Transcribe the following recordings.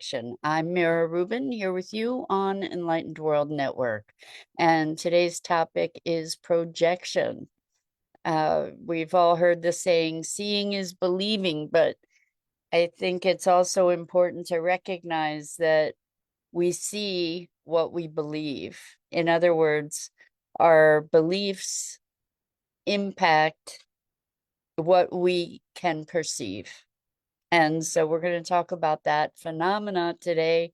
projection. I'm Mira Rubin here with you on Enlightened World Network. And today's topic is projection. We've all heard the saying, seeing is believing, but I think it's also important to recognize that we see what we believe. In other words, our beliefs impact what we can perceive. And so we're going to talk about that phenomena today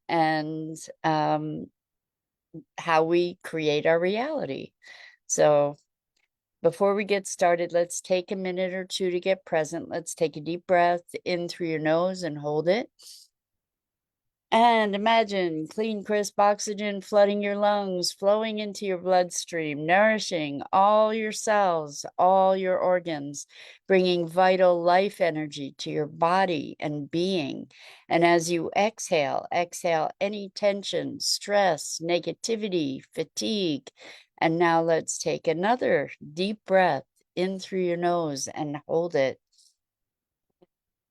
and how we create our reality. So before we get started, let's take a minute or two to get present. Let's take a deep breath in through your nose and hold it. And imagine clean, crisp oxygen flooding your lungs, flowing into your bloodstream, nourishing all your cells, all your organs, bringing vital life energy to your body and being. And as you exhale, exhale any tension, stress, negativity, fatigue. And now let's take another deep breath in through your nose and hold it.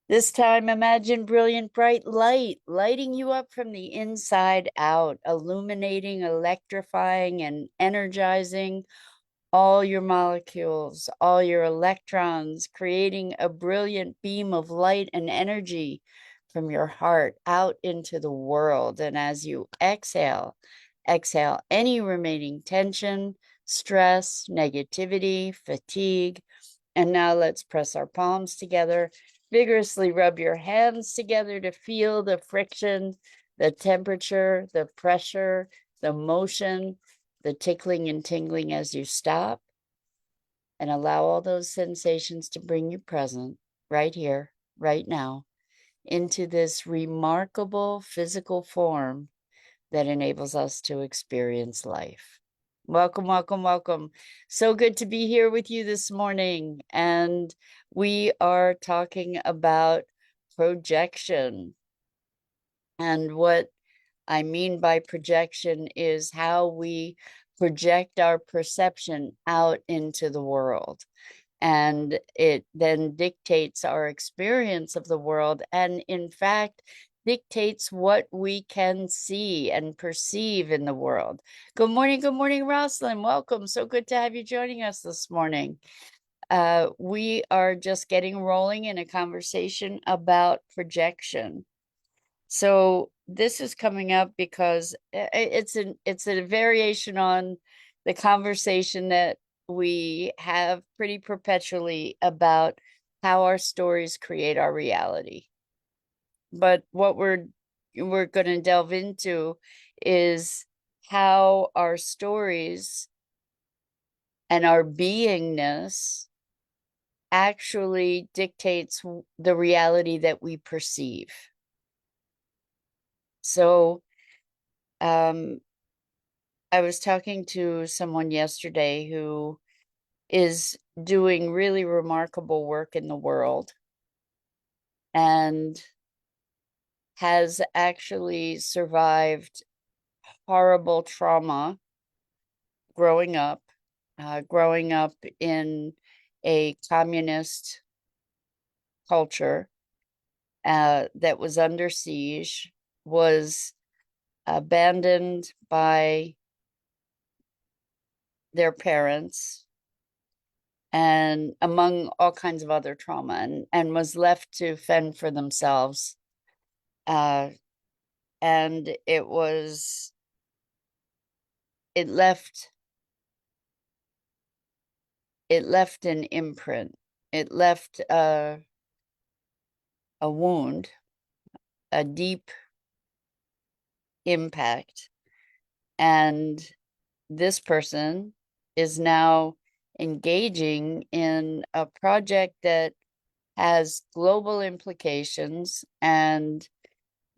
This time, imagine brilliant, bright light lighting you up from the inside out, illuminating, electrifying, and energizing all your molecules, all your electrons, creating a brilliant beam of light and energy from your heart out into the world. And as you exhale, exhale any remaining tension, stress, negativity, fatigue. And now let's press our palms together. Vigorously rub your hands together to feel the friction, the temperature, the pressure, the motion, the tickling and tingling as you stop. And allow all those sensations to bring you present right here, right now, into this remarkable physical form that enables us to experience life. Welcome, welcome, welcome. So good to be here with you this morning. And we are talking about projection. And what I mean by projection is how we project our perception out into the world. And it then dictates our experience of the world. And in fact, dictates what we can see and perceive in the world. Good morning, Rosalind. Welcome. So good to have you joining us this morning. We are just getting rolling in a conversation about projection. So this is coming up because it's a variation on the conversation that we have pretty perpetually about how our stories create our reality. But what we're going to delve into is how our stories and our beingness actually dictates the reality that we perceive. So I was talking to someone yesterday who is doing really remarkable work in the world and has actually survived horrible trauma growing up in a communist culture that was under siege, was abandoned by their parents, and among all kinds of other trauma, and was left to fend for themselves. And it left an imprint. It left a wound, a deep impact. And this person is now engaging in a project that has global implications, and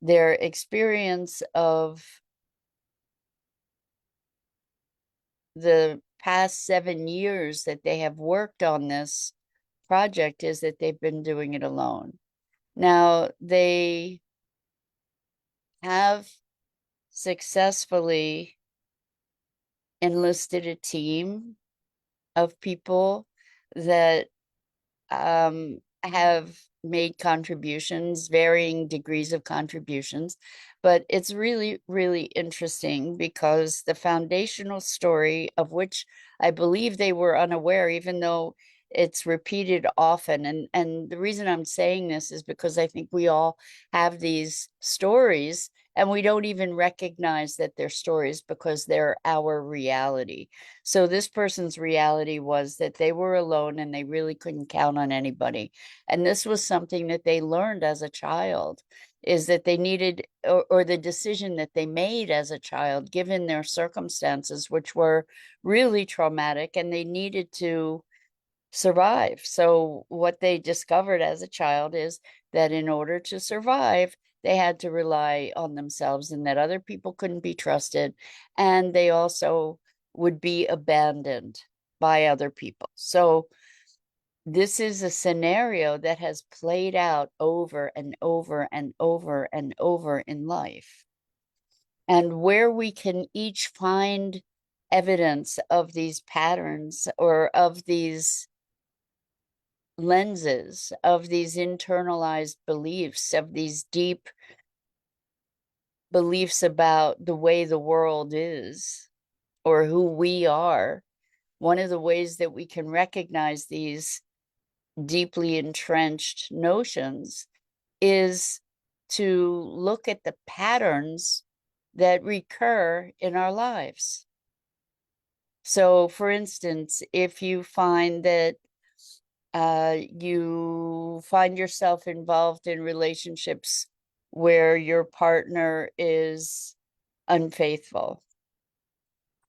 their experience of the past 7 years that they have worked on this project is that they've been doing it alone. Now, they have successfully enlisted a team of people that have made contributions, varying degrees of contributions. But it's really, really interesting because the foundational story, of which I believe they were unaware, even though it's repeated often. And the reason I'm saying this is because I think we all have these stories and we don't even recognize that they're stories because they're our reality. So this person's reality was that they were alone and they really couldn't count on anybody. And this was something that they learned as a child, is that they needed, or the decision that they made as a child, given their circumstances, which were really traumatic, and they needed to survive. So what they discovered as a child is that in order to survive, they had to rely on themselves and that other people couldn't be trusted. And they also would be abandoned by other people. So this is a scenario that has played out over and over and over and over in life. And where we can each find evidence of these patterns or of these lenses, of these internalized beliefs, of these deep beliefs about the way the world is or who we are. One of the ways that we can recognize these deeply entrenched notions is to look at the patterns that recur in our lives. So, for instance, if you find that you find yourself involved in relationships where your partner is unfaithful,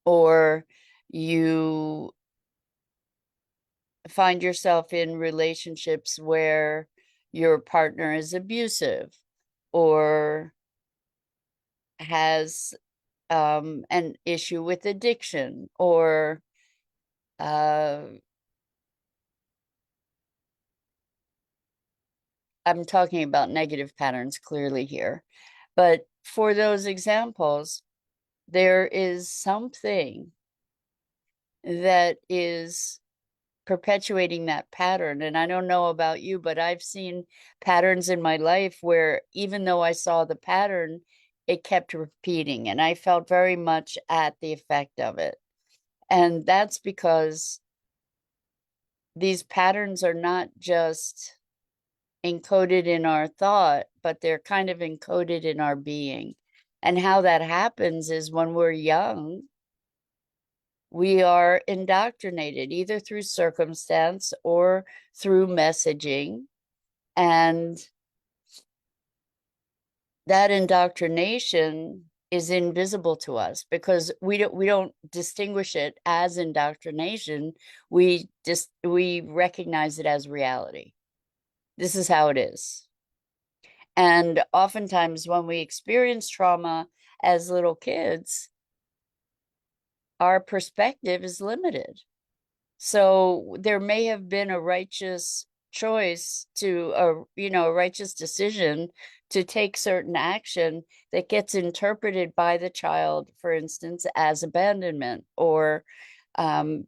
or you find yourself in relationships where your partner is abusive or has an issue with addiction, or uh, I'm talking about negative patterns clearly here. But for those examples, there is something that is perpetuating that pattern. And I don't know about you, but I've seen patterns in my life where even though I saw the pattern, it kept repeating. And I felt very much at the effect of it. And that's because these patterns are not just encoded in our thought, but they're kind of encoded in our being. And how that happens is when we're young, we are indoctrinated either through circumstance or through messaging. And that indoctrination is invisible to us because we don't distinguish it as indoctrination. We recognize it as reality. This is how it is. And oftentimes when we experience trauma as little kids, our perspective is limited. So there may have been a righteous choice to a righteous decision to take certain action that gets interpreted by the child, for instance, as abandonment, or um,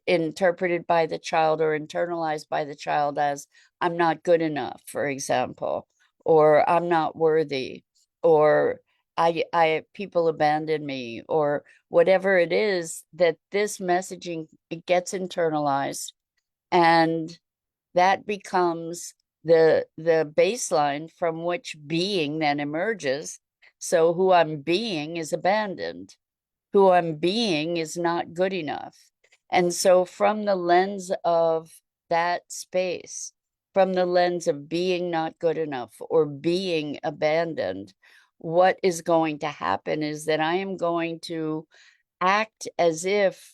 interpreted by the child or internalized by the child as I'm not good enough, for example, or I'm not worthy, or I people abandon me, or whatever it is, that this messaging, it gets internalized, and that becomes the baseline from which being then emerges. So who I'm being is abandoned, who I'm being is not good enough. And so from the lens of that space, from the lens of being not good enough or being abandoned, what is going to happen is that I am going to act as if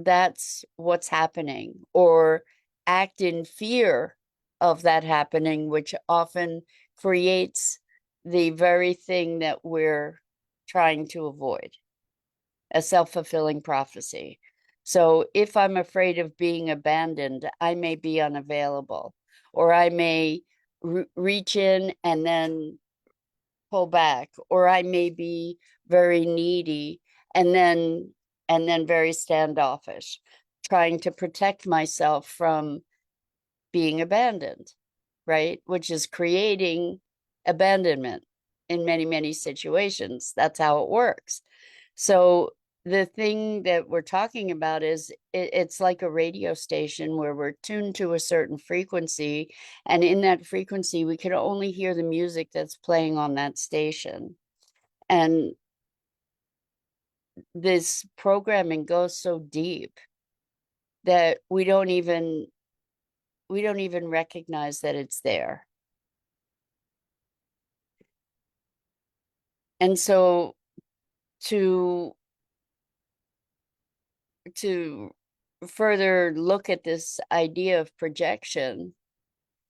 that's what's happening, or act in fear of that happening, which often creates the very thing that we're trying to avoid, a self-fulfilling prophecy. So if I'm afraid of being abandoned, I may be unavailable, or I may reach in and then pull back, or I may be very needy and then very standoffish, trying to protect myself from being abandoned, right? Which is creating abandonment in many, many situations. That's how it works. So the thing that we're talking about is it's like a radio station where we're tuned to a certain frequency. And in that frequency, we can only hear the music that's playing on that station. And this programming goes so deep that we don't even recognize that it's there. And so to to further look at this idea of projection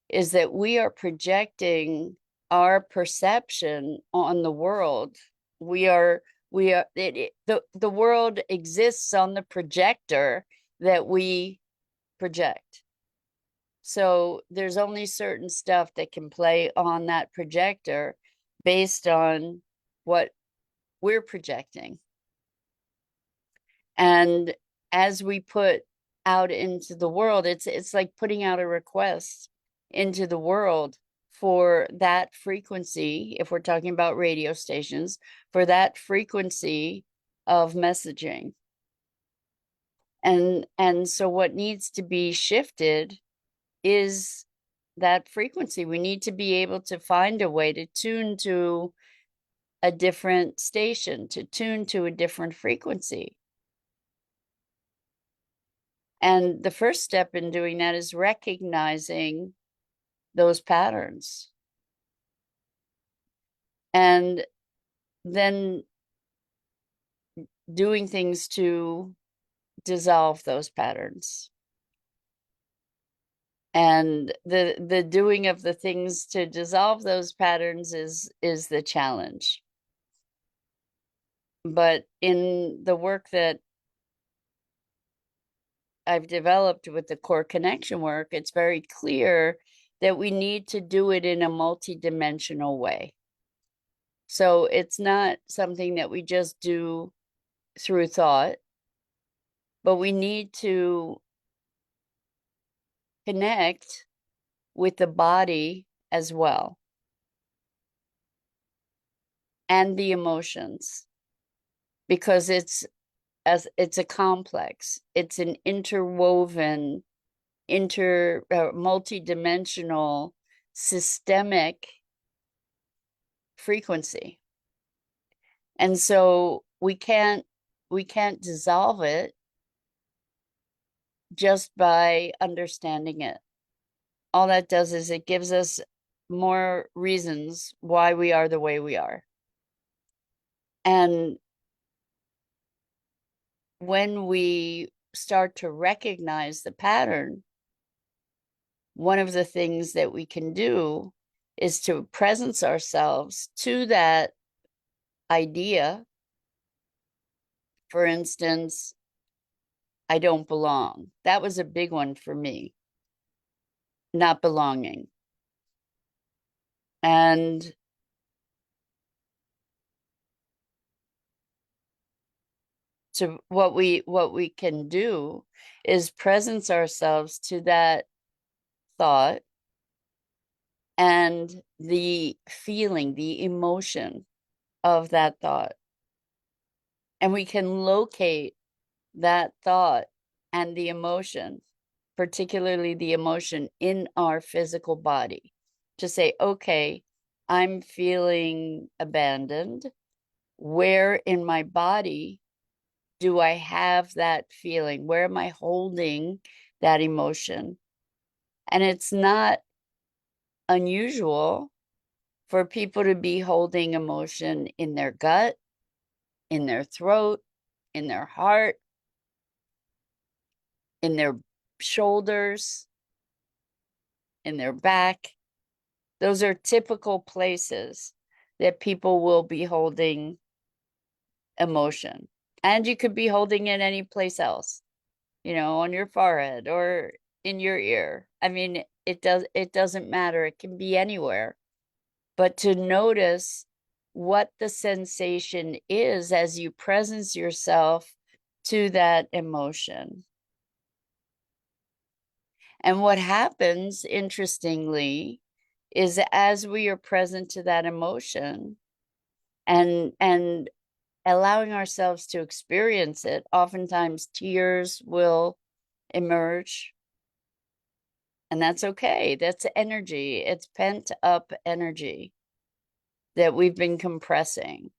is that we are projecting our perception on the world. The world exists on the projector that we project. So there's only certain stuff that can play on that projector based on what we're projecting. And as we put out into the world, it's like putting out a request into the world for that frequency, if we're talking about radio stations, for that frequency of messaging. And so what needs to be shifted is that frequency. We need to be able to find a way to tune to a different station, to tune to a different frequency. And the first step in doing that is recognizing those patterns. And then doing things to dissolve those patterns. And the doing of the things to dissolve those patterns is the challenge. But in the work that I've developed with the core connection work, it's very clear that we need to do it in a multidimensional way. So it's not something that we just do through thought, but we need to connect with the body as well, and the emotions, because it's a complex, it's an interwoven, multidimensional, systemic frequency. And so we can't dissolve it just by understanding it. All that does is it gives us more reasons why we are the way we are. And when we start to recognize the pattern, one of the things that we can do is to presence ourselves to that idea. For instance, I don't belong. That was a big one for me, not belonging. And so what we can do is presence ourselves to that thought and the feeling, the emotion of that thought. And we can locate that thought and the emotion, particularly the emotion in our physical body, to say, okay, I'm feeling abandoned. Where in my body do I have that feeling? Where am I holding that emotion? And it's not unusual for people to be holding emotion in their gut, in their throat, in their heart, in their shoulders, in their back. Those are typical places that people will be holding emotion. And you could be holding it any place else, on your forehead or in your ear. I mean, it doesn't matter. It can be anywhere. But to notice what the sensation is as you presence yourself to that emotion. And what happens, interestingly, is as we are present to that emotion and allowing ourselves to experience it, oftentimes tears will emerge. And that's okay. That's energy. It's pent up energy that we've been compressing.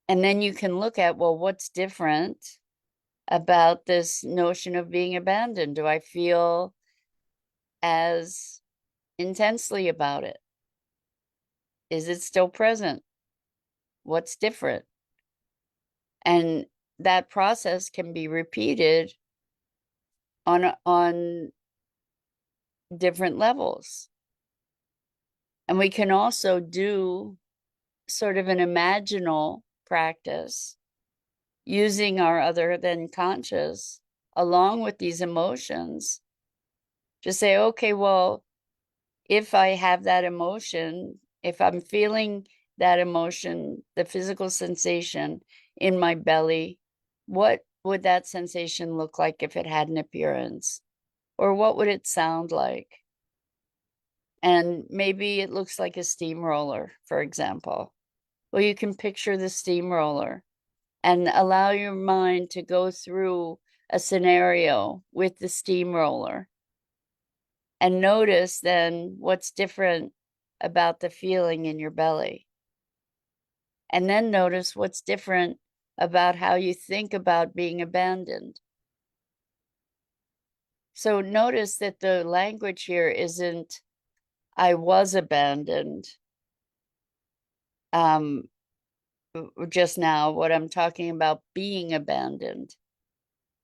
And then you can look at, well, what's different about this notion of being abandoned? Do I feel as intensely about it? Is it still present? What's different? And that process can be repeated on different levels. And we can also do sort of an imaginal practice using our other than conscious along with these emotions to say, okay, well, if I have that emotion, if I'm feeling that emotion, the physical sensation in my belly, what would that sensation look like if it had an appearance? Or what would it sound like? And maybe it looks like a steamroller, for example. Well, you can picture the steamroller and allow your mind to go through a scenario with the steamroller and notice then what's different about the feeling in your belly. And then notice what's different about how you think about being abandoned. So notice that the language here isn't, I was abandoned. Just now, what I'm talking about being abandoned,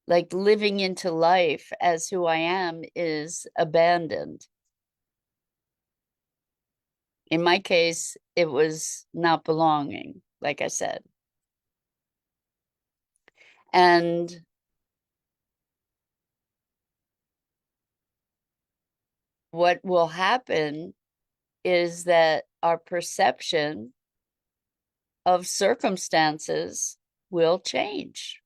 like living into life as who I am is abandoned. In my case, it was not belonging, like I said. And what will happen is that our perception of circumstances will change.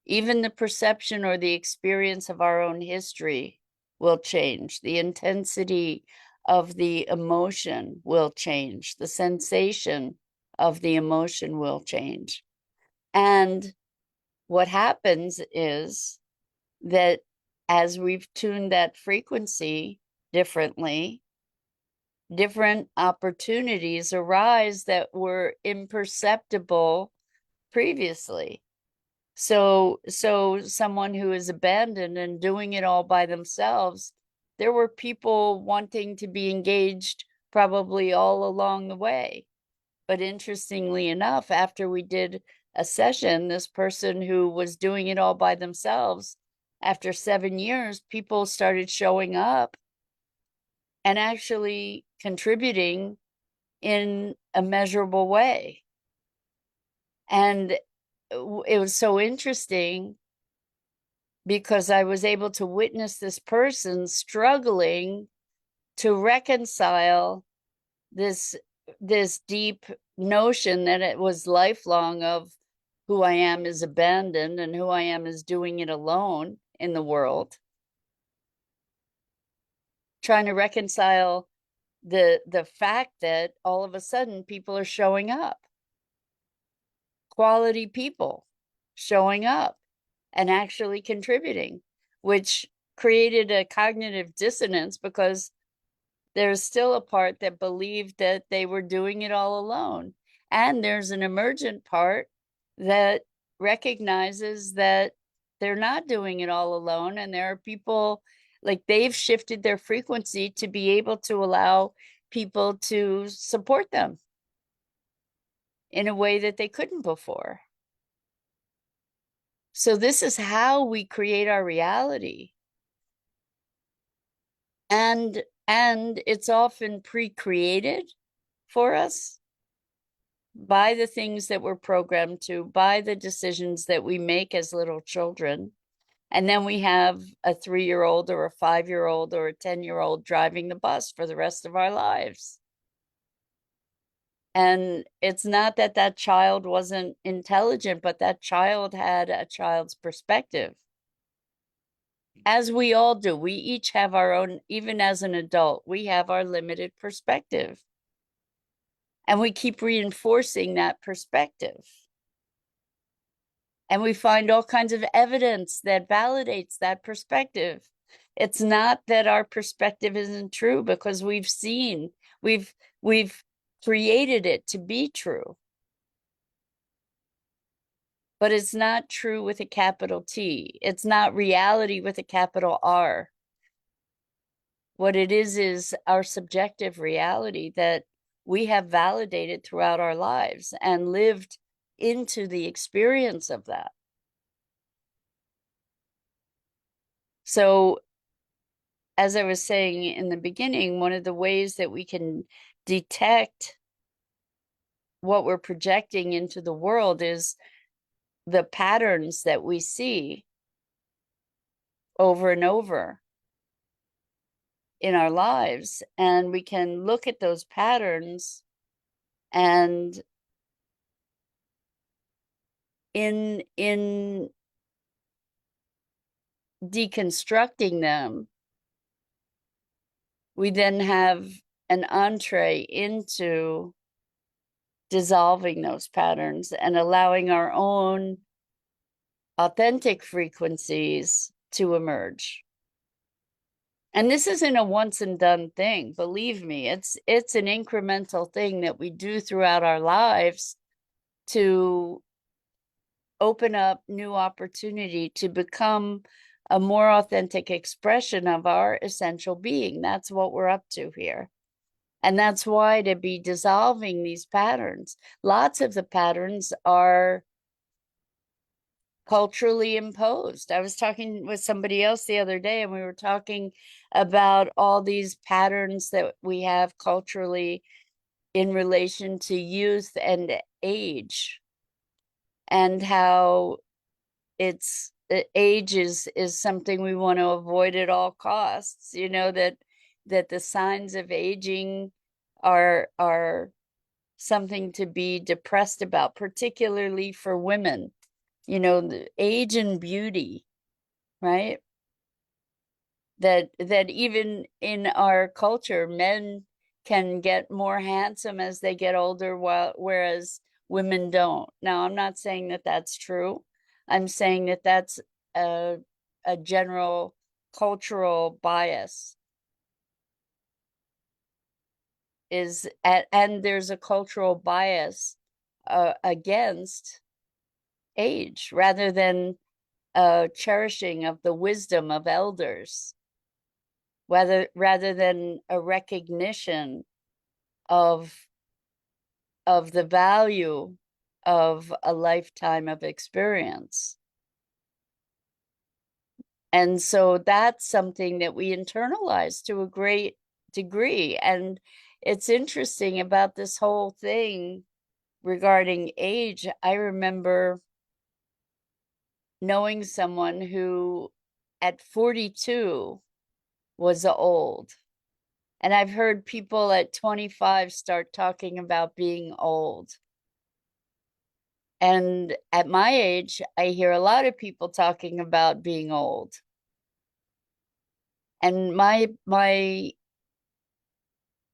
Even the perception or the experience of our own history will change. The intensity of the emotion will change. The sensation of the emotion will change. And what happens is that as we've tuned that frequency differently, different opportunities arise that were imperceptible previously. So someone who is abandoned and doing it all by themselves, there were people wanting to be engaged probably all along the way. But interestingly enough, after we did a session, this person who was doing it all by themselves, after 7 years, people started showing up and actually contributing in a measurable way. And it was so interesting because I was able to witness this person struggling to reconcile this deep notion that it was lifelong of who I am is abandoned and who I am is doing it alone in the world. Trying to reconcile the fact that all of a sudden people are showing up, quality people showing up and actually contributing, which created a cognitive dissonance because there's still a part that believed that they were doing it all alone. And there's an emergent part that recognizes that they're not doing it all alone. And there are people, like, they've shifted their frequency to be able to allow people to support them in a way that they couldn't before. So this is how we create our reality. And it's often pre-created for us by the things that we're programmed to, by the decisions that we make as little children. And then we have a 3-year-old or a 5-year-old or a 10-year-old driving the bus for the rest of our lives. And it's not that that child wasn't intelligent, but that child had a child's perspective. As we all do, we each have our own, even as an adult, we have our limited perspective. And we keep reinforcing that perspective. And we find all kinds of evidence that validates that perspective. It's not that our perspective isn't true, because we've we've created it to be true. But it's not true with a capital T. It's not reality with a capital R. What it is our subjective reality that we have validated throughout our lives and lived into the experience of that. So, as I was saying in the beginning, one of the ways that we can detect what we're projecting into the world is the patterns that we see over and over in our lives. And we can look at those patterns, and in deconstructing them, we then have an entree into dissolving those patterns and allowing our own authentic frequencies to emerge. And this isn't a once and done thing, believe me. It's an incremental thing that we do throughout our lives to open up new opportunity to become a more authentic expression of our essential being. That's what we're up to here. And that's why to be dissolving these patterns, lots of the patterns are culturally imposed. I was talking with somebody else the other day, and we were talking about all these patterns that we have culturally in relation to youth and age, and how it's age is something we want to avoid at all costs. You know, that the signs of aging are something to be depressed about, particularly for women. You know, the age and beauty, right? That even in our culture, men can get more handsome as they get older, whereas women don't. Now, I'm not saying that that's true. I'm saying that that's a, a general cultural bias and there's a cultural bias against age rather than cherishing of the wisdom of elders, rather than a recognition of the value of a lifetime of experience. And so that's something that we internalize to a great degree. And it's interesting about this whole thing regarding age. I remember knowing someone who at 42 was old. And I've heard people at 25 start talking about being old. And at my age, I hear a lot of people talking about being old. And my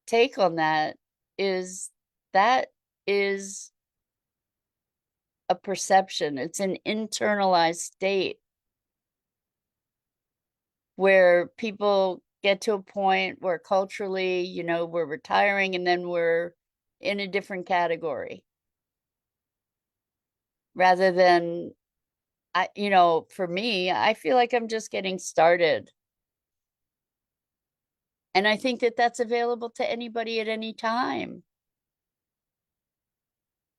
take on that is a perception. It's an internalized state where people get to a point where culturally, you know, we're retiring and then we're in a different category. Rather than, you know, for me, I feel like I'm just getting started. And I think that that's available to anybody at any time.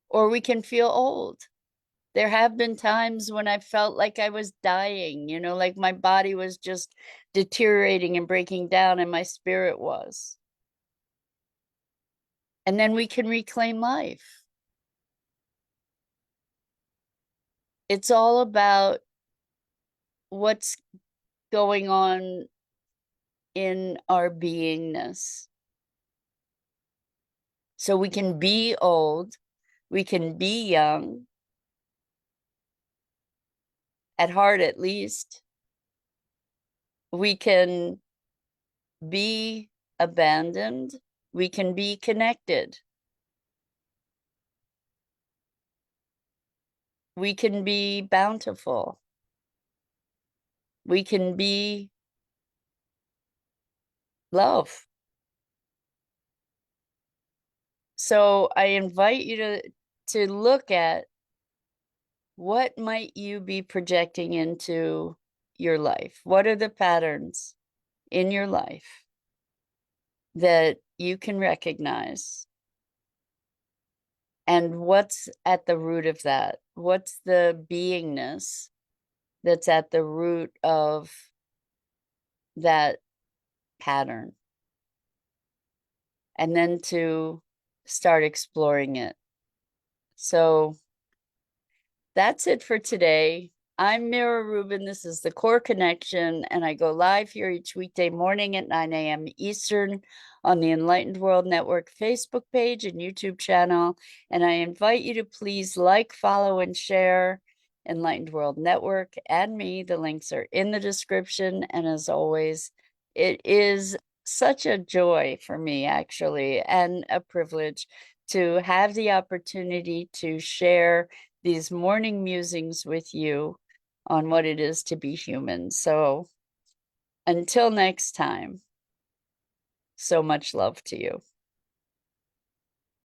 Or we can feel old. There have been times when I felt like I was dying, you know, like my body was just deteriorating and breaking down, and my spirit was. And then we can reclaim life. It's all about what's going on in our beingness. So we can be old, we can be young, at heart at least. We can be abandoned. We can be connected. We can be bountiful. We can be love. So I invite you to look at what might you be projecting into your life? What are the patterns in your life that you can recognize? And what's at the root of that? What's the beingness that's at the root of that pattern? And then to start exploring it. So that's it for today. I'm Mira Rubin. This is the Core Connection, and I go live here each weekday morning at 9 a.m. Eastern on the Enlightened World Network Facebook page and YouTube channel. And I invite you to please like, follow, and share Enlightened World Network and me. The links are in the description. And as always, it is such a joy for me, actually, and a privilege to have the opportunity to share these morning musings with you on what it is to be human. So until next time, so much love to you.